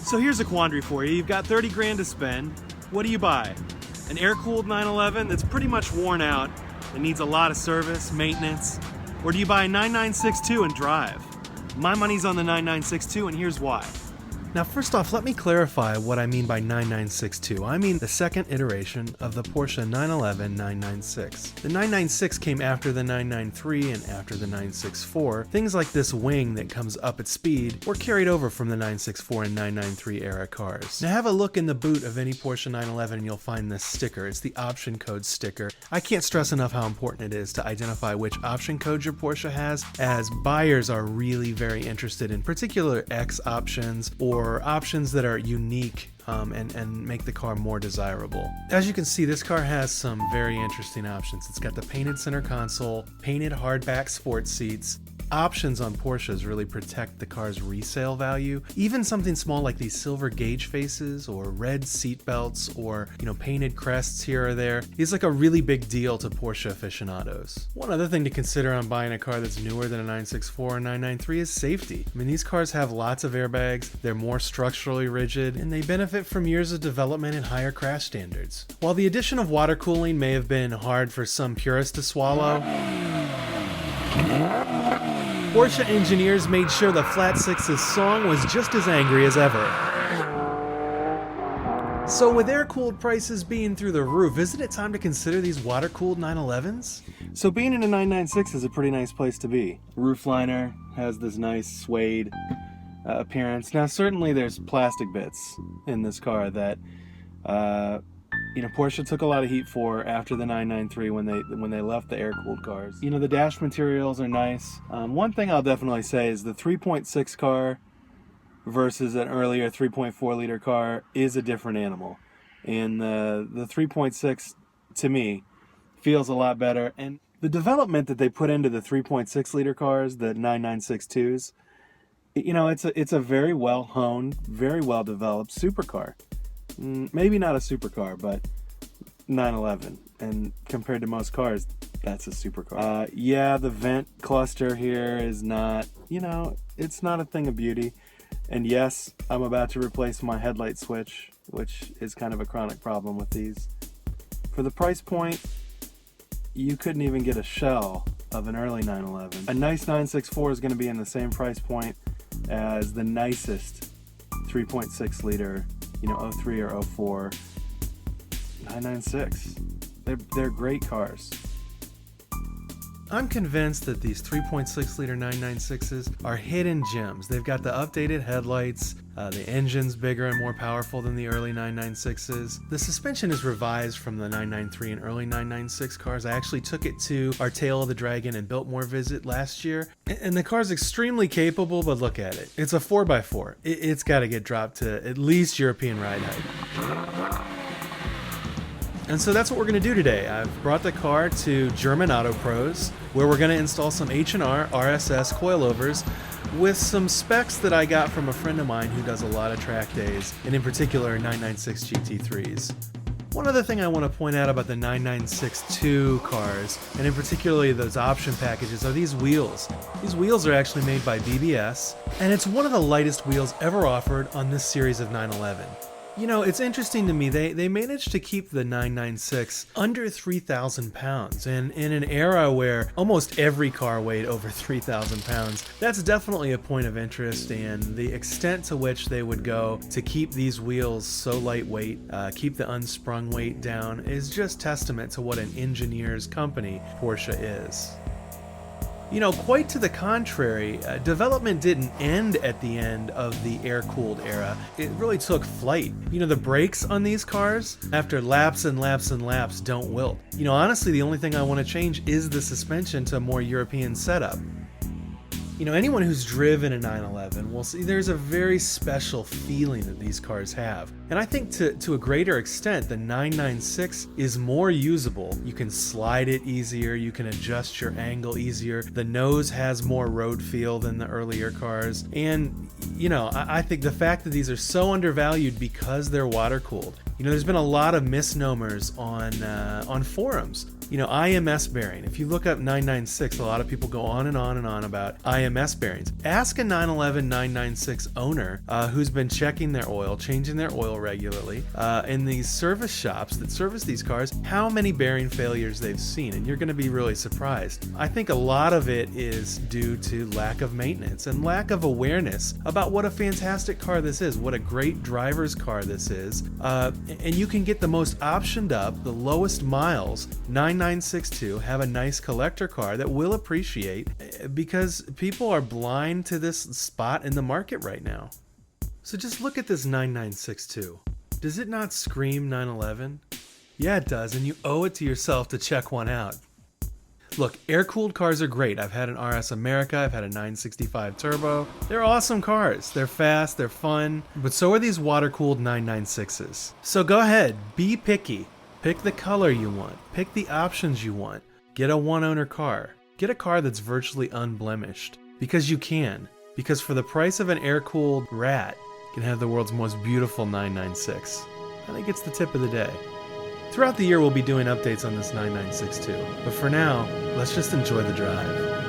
So here's a quandary for you. You've got 30 grand to spend. What do you buy? An air-cooled 911 that's pretty much worn out and needs a lot of service, maintenance? Or do you buy a 9962 and drive? My money's on the 9962, and here's why. Now, first off, let me clarify what I mean by 9962. I mean the second iteration of the Porsche 911 996. The 996 came after the 993 and after the 964. Things like this wing that comes up at speed were carried over from the 964 and 993 era cars. Now, have a look in the boot of any Porsche 911 and you'll find this sticker. It's the option code sticker. I can't stress enough how important it is to identify which option code your Porsche has, as buyers are really very interested in particular X options or options that are unique and make the car more desirable. As you can see, this car has some very interesting options. It's got the painted center console, painted hardback sports seats. Options on Porsches really protect the car's resale value. Even something small like these silver gauge faces or red seat belts or, painted crests here or there is like a really big deal to Porsche aficionados. One other thing to consider on buying a car that's newer than a 964 or 993 is safety. I mean, these cars have lots of airbags, they're more structurally rigid, and they benefit from years of development and higher crash standards. While the addition of water cooling may have been hard for some purists to swallow, Porsche engineers made sure the Flat Six's song was just as angry as ever. So with air-cooled prices being through the roof, isn't it time to consider these water-cooled 911s? So being in a 996 is a pretty nice place to be. Roofliner has this nice suede appearance. Now certainly there's plastic bits in this car that Porsche took a lot of heat for after the 993 when they left the air-cooled cars. The dash materials are nice. One thing I'll definitely say is the 3.6 car versus an earlier 3.4 liter car is a different animal. And the 3.6, to me, feels a lot better. And the development that they put into the 3.6 liter cars, the 996-2s, it's a very well-honed, very well-developed supercar. Maybe not a supercar, but 911. And compared to most cars, that's a supercar. The vent cluster here is not, it's not a thing of beauty. And yes, I'm about to replace my headlight switch, which is kind of a chronic problem with these. For the price point, you couldn't even get a shell of an early 911. A nice 964 is going to be in the same price point as the nicest 3.6 liter 03 or 04 996. They're great cars. I'm convinced that these 3.6 liter 996s are hidden gems. They've got the updated headlights, the engine's bigger and more powerful than the early 996s. The suspension is revised from the 993 and early 996 cars. I actually took it to our Tail of the Dragon and Biltmore visit last year, and the car's extremely capable, but look at it. It's a 4x4. It's got to get dropped to at least European ride height. And so that's what we're going to do today. I've brought the car to German Auto Pros, where we're going to install some H&R RSS coilovers with some specs that I got from a friend of mine who does a lot of track days, and in particular 996 GT3s. One other thing I want to point out about the 996-2 cars, and in particularly those option packages, are these wheels. These wheels are actually made by BBS, and it's one of the lightest wheels ever offered on this series of 911. It's interesting to me, they managed to keep the 996 under 3,000 pounds, and in an era where almost every car weighed over 3,000 pounds, that's definitely a point of interest, and the extent to which they would go to keep these wheels so lightweight, keep the unsprung weight down, is just testament to what an engineer's company Porsche is. Quite to the contrary, development didn't end at the end of the air-cooled era. It really took flight. The brakes on these cars, after laps and laps and laps, don't wilt. Honestly, the only thing I want to change is the suspension to a more European setup. Anyone who's driven a 911 will see there's a very special feeling that these cars have. And I think to a greater extent, the 996 is more usable. You can slide it easier, you can adjust your angle easier. The nose has more road feel than the earlier cars. And, I think the fact that these are so undervalued because they're water-cooled. There's been a lot of misnomers on forums. You know, IMS bearing. If you look up 996, a lot of people go on and on and on about IMS bearings. Ask a 911 996 owner who's been checking their oil, changing their oil regularly in these service shops that service these cars, how many bearing failures they've seen, and you're going to be really surprised. I think a lot of it is due to lack of maintenance and lack of awareness about what a fantastic car this is, what a great driver's car this is, and you can get the most optioned up, the lowest miles 9962, have a nice collector car that will appreciate because people are blind to this spot in the market right now. So just look at this 9962. Does it not scream 911? Yeah, it does, and you owe it to yourself to check one out. Look, air-cooled cars are great. I've had an RS America, I've had a 965 Turbo. They're awesome cars. They're fast, they're fun, but so are these water-cooled 996s. So go ahead, be picky. Pick the color you want. Pick the options you want. Get a one-owner car. Get a car that's virtually unblemished. Because you can. Because for the price of an air-cooled rat, you can have the world's most beautiful 996. I think it's the tip of the day. Throughout the year, we'll be doing updates on this 9962. But for now, let's just enjoy the drive.